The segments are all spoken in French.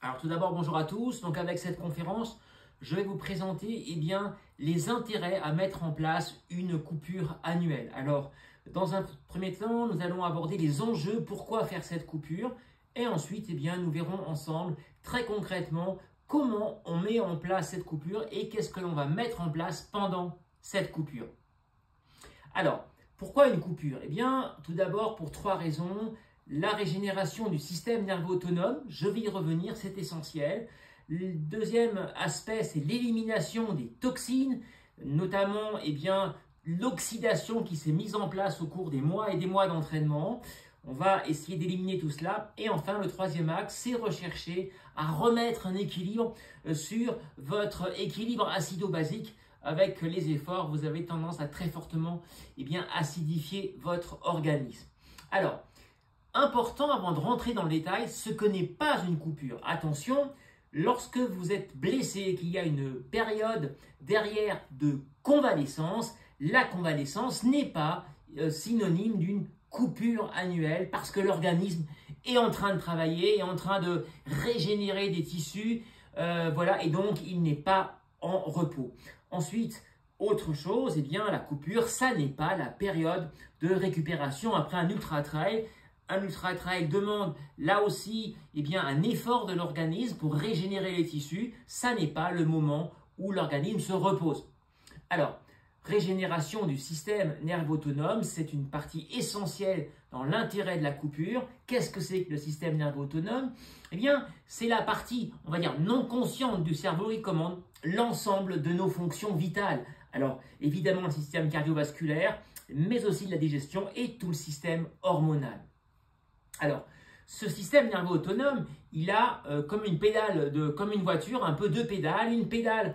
Alors tout d'abord, bonjour à tous. Donc avec cette conférence, je vais vous présenter les intérêts à mettre en place une coupure annuelle. Alors, dans un premier temps, nous allons aborder les enjeux, pourquoi faire cette coupure. Et ensuite, nous verrons ensemble, très concrètement, comment on met en place cette coupure et qu'est-ce que l'on va mettre en place pendant cette coupure. Alors, pourquoi une coupure? Tout d'abord, pour trois raisons. La régénération du système nerveux autonome, je vais y revenir, c'est essentiel. Le deuxième aspect, c'est l'élimination des toxines, notamment l'oxydation qui s'est mise en place au cours des mois et des mois d'entraînement. On va essayer d'éliminer tout cela. Et enfin, le troisième axe, c'est rechercher à remettre un équilibre sur votre équilibre acido-basique. Avec les efforts, vous avez tendance à très fortement acidifier votre organisme. Alors, important avant de rentrer dans le détail, ce que n'est pas une coupure. Attention, lorsque vous êtes blessé et qu'il y a une période derrière de convalescence, la convalescence n'est pas synonyme d'une coupure annuelle parce que l'organisme est en train de travailler, est en train de régénérer des tissus, et donc il n'est pas en repos. Ensuite, autre chose, la coupure, ça n'est pas la période de récupération après un ultra-trail. Un ultra-trail demande là aussi un effort de l'organisme pour régénérer les tissus. Ça n'est pas le moment où l'organisme se repose. Alors, régénération du système nerveux autonome, c'est une partie essentielle dans l'intérêt de la coupure. Qu'est-ce que c'est que le système nerveux autonome? C'est la partie, on va dire, non consciente du cerveau qui commande l'ensemble de nos fonctions vitales. Alors, évidemment, le système cardiovasculaire, mais aussi la digestion et tout le système hormonal. Alors, ce système nerveux autonome, il a comme une voiture, un peu deux pédales. Une pédale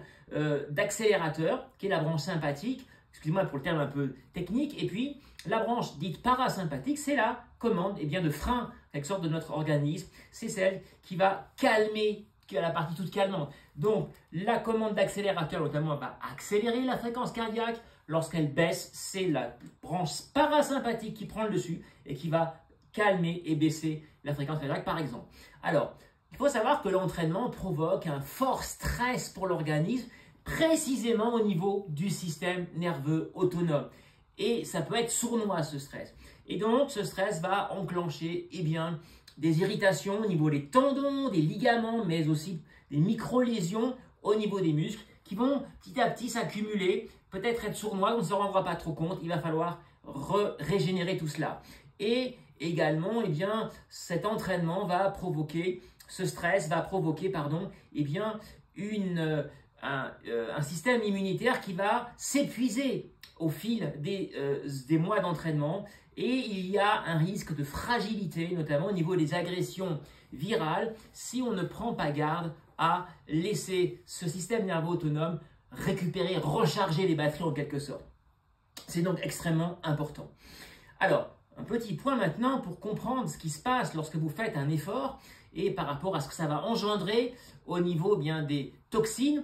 d'accélérateur, qui est la branche sympathique, excusez-moi pour le terme un peu technique, et puis la branche dite parasympathique, c'est la commande de frein, quelque sorte de notre organisme. C'est celle qui va calmer, qui a la partie toute calmante. Donc, la commande d'accélérateur, notamment, va accélérer la fréquence cardiaque. Lorsqu'elle baisse, c'est la branche parasympathique qui prend le dessus et qui va calmer et baisser la fréquence cardiaque, par exemple. Alors, il faut savoir que l'entraînement provoque un fort stress pour l'organisme, précisément au niveau du système nerveux autonome. Et ça peut être sournois, ce stress. Et donc, ce stress va enclencher des irritations au niveau des tendons, des ligaments, mais aussi des micro-lésions au niveau des muscles qui vont petit à petit s'accumuler, peut-être être sournois, on ne se rendra pas trop compte, il va falloir régénérer tout cela. Et également, cet entraînement va provoquer, ce stress va provoquer, un système immunitaire qui va s'épuiser au fil des mois d'entraînement et il y a un risque de fragilité, notamment au niveau des agressions virales, si on ne prend pas garde à laisser ce système nerveux autonome récupérer, recharger les batteries en quelque sorte. C'est donc extrêmement important. Alors, un petit point maintenant pour comprendre ce qui se passe lorsque vous faites un effort et par rapport à ce que ça va engendrer au niveau des toxines,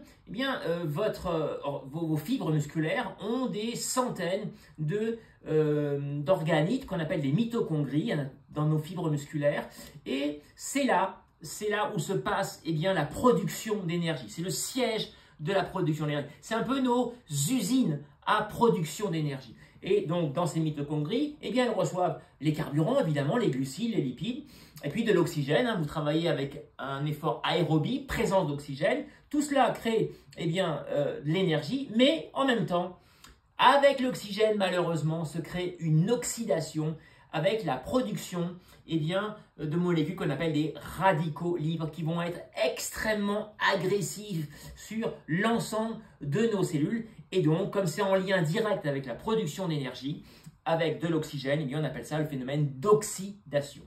vos fibres musculaires ont des centaines d'organites qu'on appelle des mitochondries dans nos fibres musculaires et c'est là où se passe la production d'énergie. C'est le siège de la production d'énergie. C'est un peu nos usines à production d'énergie. Et donc, dans ces mitochondries, elles reçoivent les carburants, évidemment, les glucides, les lipides, et puis de l'oxygène. Vous travaillez avec un effort aérobie, présence d'oxygène. Tout cela crée de l'énergie, mais en même temps, avec l'oxygène, malheureusement, se crée une oxydation avec la production de molécules qu'on appelle des radicaux libres qui vont être extrêmement agressifs sur l'ensemble de nos cellules. Et donc, comme c'est en lien direct avec la production d'énergie, avec de l'oxygène, on appelle ça le phénomène d'oxydation.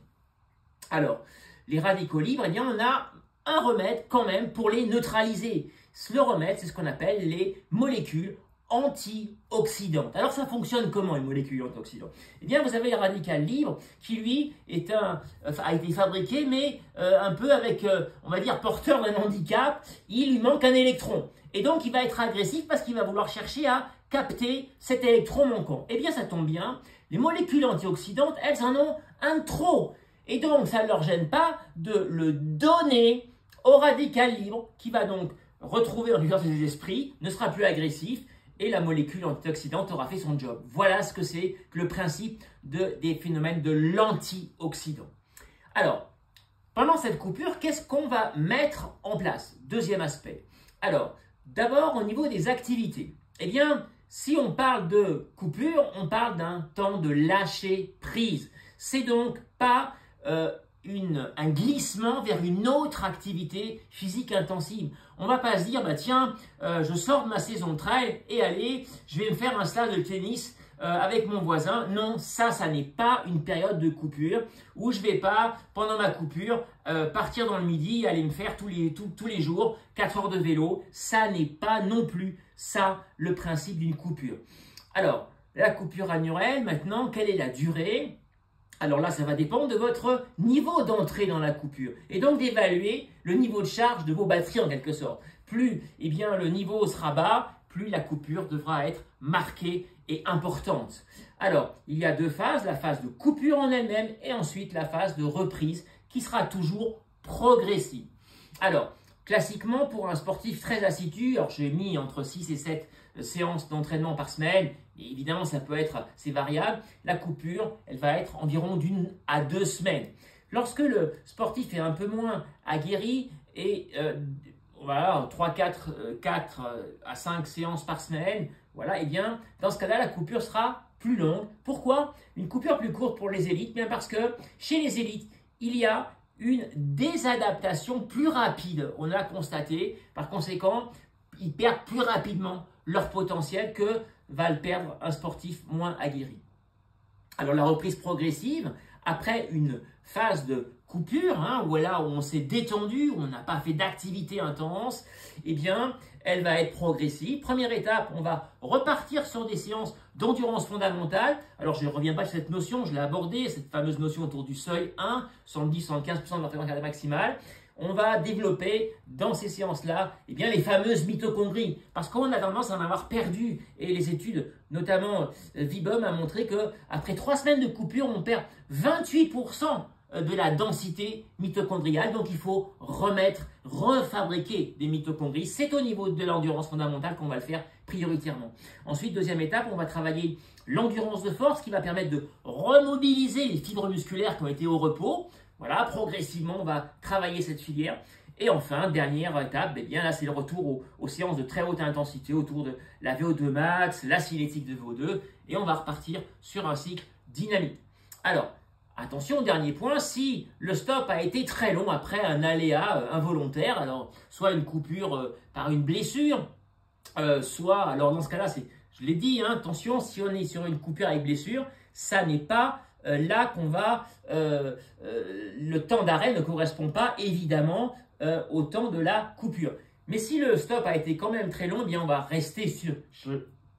Alors, les radicaux libres, on a un remède quand même pour les neutraliser. Le remède, c'est ce qu'on appelle les molécules antioxydantes. Alors, ça fonctionne comment, une molécule antioxydante? Vous avez le radical libre qui, lui, a été fabriqué, mais un peu avec, on va dire, porteur d'un handicap. Il lui manque un électron. Et donc, il va être agressif parce qu'il va vouloir chercher à capter cet électron manquant. Ça tombe bien. Les molécules antioxydantes, elles en ont un de trop. Et donc, ça ne leur gêne pas de le donner au radical libre qui va donc retrouver l'ambivalence des esprits, ne sera plus agressif et la molécule antioxydante aura fait son job. Voilà ce que c'est que le principe des phénomènes de l'antioxydant. Alors, pendant cette coupure, qu'est-ce qu'on va mettre en place? Deuxième aspect. Alors, d'abord au niveau des activités. Eh bien, si on parle de coupure, on parle d'un temps de lâcher prise. C'est donc pas un glissement vers une autre activité physique intensive. On ne va pas se dire, bah tiens, je sors de ma saison de trail et allez, je vais me faire un stage de tennis avec mon voisin. Non, ça n'est pas une période de coupure où je ne vais pas, pendant ma coupure, partir dans le midi et aller me faire tous les jours 4 heures de vélo. Ça n'est pas non plus ça le principe d'une coupure. Alors, la coupure annuelle, maintenant, quelle est la durée? Alors là, ça va dépendre de votre niveau d'entrée dans la coupure et donc d'évaluer le niveau de charge de vos batteries en quelque sorte. Plus le niveau sera bas, plus la coupure devra être marquée et importante. Alors, il y a deux phases, la phase de coupure en elle-même et ensuite la phase de reprise qui sera toujours progressive. Alors, classiquement, pour un sportif très assidu, alors j'ai mis entre 6 et 7 séances d'entraînement par semaine, et évidemment c'est variable, la coupure, elle va être environ d'1 à 2 semaines. Lorsque le sportif est un peu moins aguerri et 4 à 5 séances par semaine, voilà, et bien dans ce cas-là, la coupure sera plus longue. Pourquoi? Une coupure plus courte pour les élites? Bien parce que chez les élites, il y a une désadaptation plus rapide, on a constaté. Par conséquent, ils perdent plus rapidement leur potentiel que va le perdre un sportif moins aguerri. Alors la reprise progressive, après une phase de coupure, où on s'est détendu, où on n'a pas fait d'activité intense, eh bien, elle va être progressive. Première étape, on va repartir sur des séances d'endurance fondamentale. Alors, je ne reviens pas sur cette notion, je l'ai abordée, cette fameuse notion autour du seuil 1, 70-75% de la fréquence cardiaque maximale. On va développer dans ces séances-là les fameuses mitochondries. Parce qu'on a tendance à en avoir perdu. Et les études, notamment Vibom, a montré qu'après 3 semaines de coupure, on perd 28% de la densité mitochondriale. Donc, il faut refabriquer des mitochondries. C'est au niveau de l'endurance fondamentale qu'on va le faire prioritairement. Ensuite, deuxième étape, on va travailler l'endurance de force qui va permettre de remobiliser les fibres musculaires qui ont été au repos. Voilà, progressivement, on va travailler cette filière. Et enfin, dernière étape, là, c'est le retour aux séances de très haute intensité autour de la VO2 max, la cinétique de VO2, et on va repartir sur un cycle dynamique. Alors, attention, dernier point, si le stop a été très long après un aléa involontaire, alors soit une coupure par une blessure, soit, alors dans ce cas-là, je l'ai dit, attention, si on est sur une coupure avec blessure, ça n'est pas là qu'on va, le temps d'arrêt ne correspond pas évidemment au temps de la coupure. Mais si le stop a été quand même très long, on va rester sur,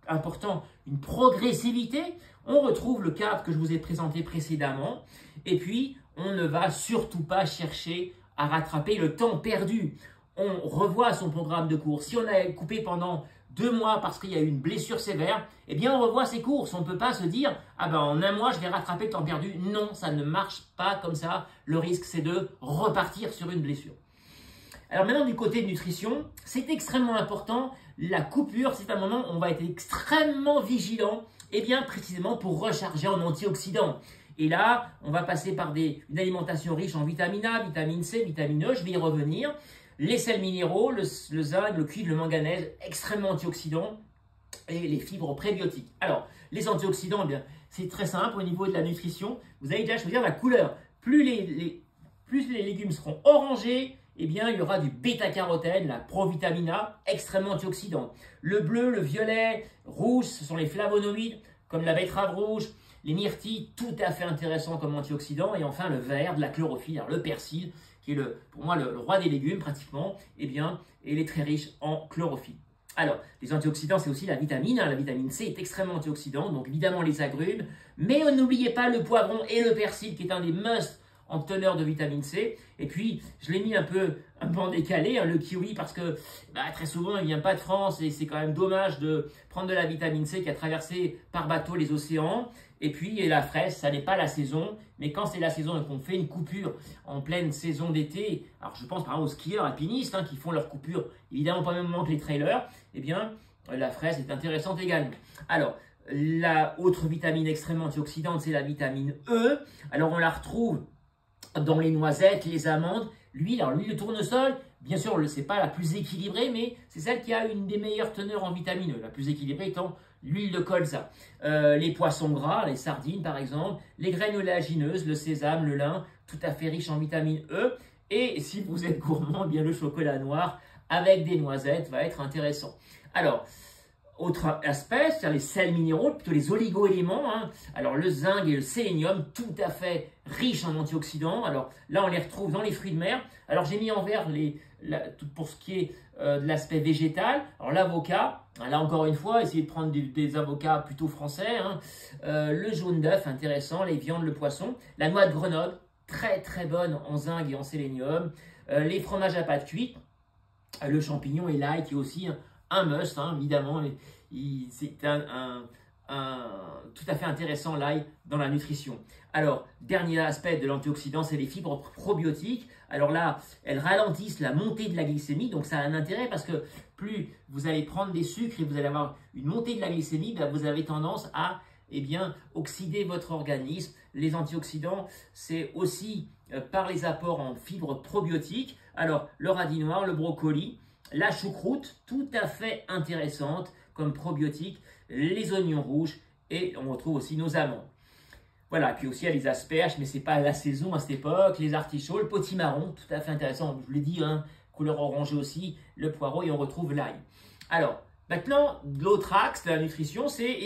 important, une progressivité. On retrouve le cadre que je vous ai présenté précédemment et puis on ne va surtout pas chercher à rattraper le temps perdu. On revoit son programme de course. Si on a coupé pendant 2 mois parce qu'il y a eu une blessure sévère, on revoit ses courses. On ne peut pas se dire « Ah ben en 1 mois, je vais rattraper le temps perdu ». Non, ça ne marche pas comme ça. Le risque, c'est de repartir sur une blessure. Alors maintenant, du côté de nutrition, c'est extrêmement important. La coupure, c'est un moment où on va être extrêmement vigilant, précisément pour recharger en antioxydants. Et là, on va passer par une alimentation riche en vitamine A, vitamine C, vitamine E, je vais y revenir. Les sels minéraux, le zinc, le cuivre, le manganèse, extrêmement antioxydants, et les fibres prébiotiques. Alors, les antioxydants, c'est très simple au niveau de la nutrition. Vous allez déjà choisir la couleur. Plus les légumes seront orangés, il y aura du bêta-carotène, la provitamine A, extrêmement antioxydant. Le bleu, le violet, rouge, ce sont les flavonoïdes, comme la betterave rouge, les myrtilles, tout à fait intéressant comme antioxydant. Et enfin, le vert, de la chlorophylle, alors le persil, qui est pour moi le roi des légumes pratiquement, il est très riche en chlorophylle. Alors, les antioxydants, c'est aussi la vitamine. La vitamine C est extrêmement antioxydante, donc évidemment les agrumes. Mais n'oubliez pas le poivron et le persil, qui est un des must en teneur de vitamine C. Et puis, je l'ai mis un peu en décalé, hein, le kiwi, parce que très souvent, il ne vient pas de France et c'est quand même dommage de prendre de la vitamine C qui a traversé par bateau les océans. Et puis, la fraise, ça n'est pas la saison, mais quand c'est la saison et qu'on fait une coupure en pleine saison d'été, alors je pense par exemple aux skieurs alpinistes qui font leur coupure, évidemment pas au même moment que les trailers, eh bien, la fraise est intéressante également. Alors, la autre vitamine extrêmement antioxydante, c'est la vitamine E. Alors, on la retrouve dans les noisettes, les amandes, l'huile. Alors, l'huile de tournesol, bien sûr, ce n'est pas la plus équilibrée, mais c'est celle qui a une des meilleures teneurs en vitamine E. La plus équilibrée étant l'huile de colza. Les poissons gras, les sardines par exemple, les graines oléagineuses, le sésame, le lin, tout à fait riche en vitamine E. Et si vous êtes gourmand, bien le chocolat noir avec des noisettes va être intéressant. Alors, autre aspect, c'est-à-dire les sels minéraux, plutôt les oligo-éléments. Alors le zinc et le sélénium, tout à fait riches en antioxydants. Alors là, on les retrouve dans les fruits de mer. Alors j'ai mis en vert pour ce qui est de l'aspect végétal. Alors l'avocat, là encore une fois, essayez de prendre des avocats plutôt français. Le jaune d'œuf, intéressant. Les viandes, le poisson. La noix de Grenoble, très très bonne en zinc et en sélénium. Les fromages à pâte cuite. Le champignon et l'ail qui est aussi un must, évidemment. C'est tout à fait intéressant l'ail dans la nutrition. Alors, dernier aspect de l'antioxydant, c'est les fibres probiotiques. Alors là, elles ralentissent la montée de la glycémie, donc ça a un intérêt parce que plus vous allez prendre des sucres et vous allez avoir une montée de la glycémie, vous avez tendance à oxyder votre organisme. Les antioxydants, c'est aussi par les apports en fibres probiotiques. Alors, le radis noir, le brocoli, la choucroute, tout à fait intéressante comme probiotique, les oignons rouges et on retrouve aussi nos amandes. Voilà, puis aussi il y a les asperges, mais ce n'est pas la saison à cette époque, les artichauts, le potimarron, tout à fait intéressant, je vous l'ai dit, couleur orangée aussi, le poireau et on retrouve l'ail. Alors, maintenant, l'autre axe de la nutrition, c'est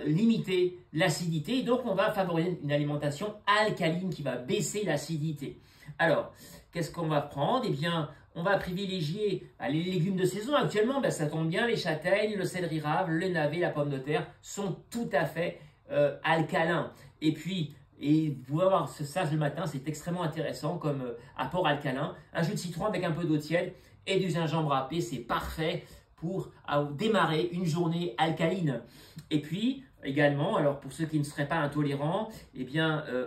limiter l'acidité, donc on va favoriser une alimentation alcaline qui va baisser l'acidité. Alors, qu'est-ce qu'on va prendre? Eh bien, on va privilégier les légumes de saison. Actuellement, ça tombe bien, les châtaignes, le céleri rave, le navet, la pomme de terre sont tout à fait alcalins. Et puis, vous allez voir ça le matin, c'est extrêmement intéressant comme apport alcalin. Un jus de citron avec un peu d'eau tiède et du gingembre râpé, c'est parfait pour démarrer une journée alcaline. Et puis, également, alors pour ceux qui ne seraient pas intolérants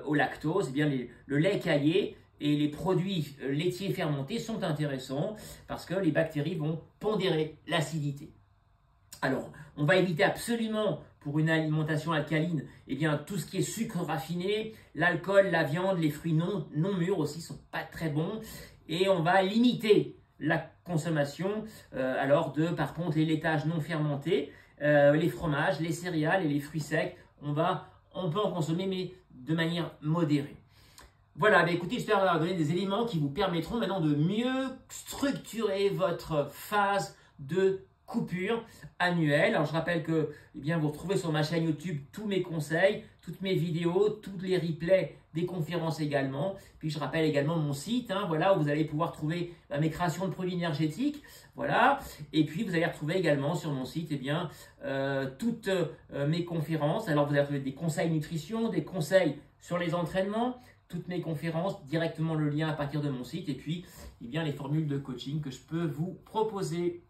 au lactose, le lait caillé et les produits laitiers fermentés sont intéressants parce que les bactéries vont pondérer l'acidité. Alors, on va éviter absolument pour une alimentation alcaline tout ce qui est sucre raffiné, l'alcool, la viande, les fruits non mûrs aussi sont pas très bons et on va limiter la consommation par contre les laitages non fermentés, les fromages, les céréales et les fruits secs, on peut en consommer mais de manière modérée. Voilà, écoutez, j'espère avoir donné des éléments qui vous permettront maintenant de mieux structurer votre phase de coupure annuelle. Alors, je rappelle que vous retrouvez sur ma chaîne YouTube tous mes conseils, toutes mes vidéos, tous les replays des conférences également. Puis, je rappelle également mon site, où vous allez pouvoir trouver mes créations de produits énergétiques. Voilà. Et puis, vous allez retrouver également sur mon site toutes mes conférences. Alors, vous allez retrouver des conseils nutrition, des conseils sur les entraînements, toutes mes conférences, directement le lien à partir de mon site et puis les formules de coaching que je peux vous proposer.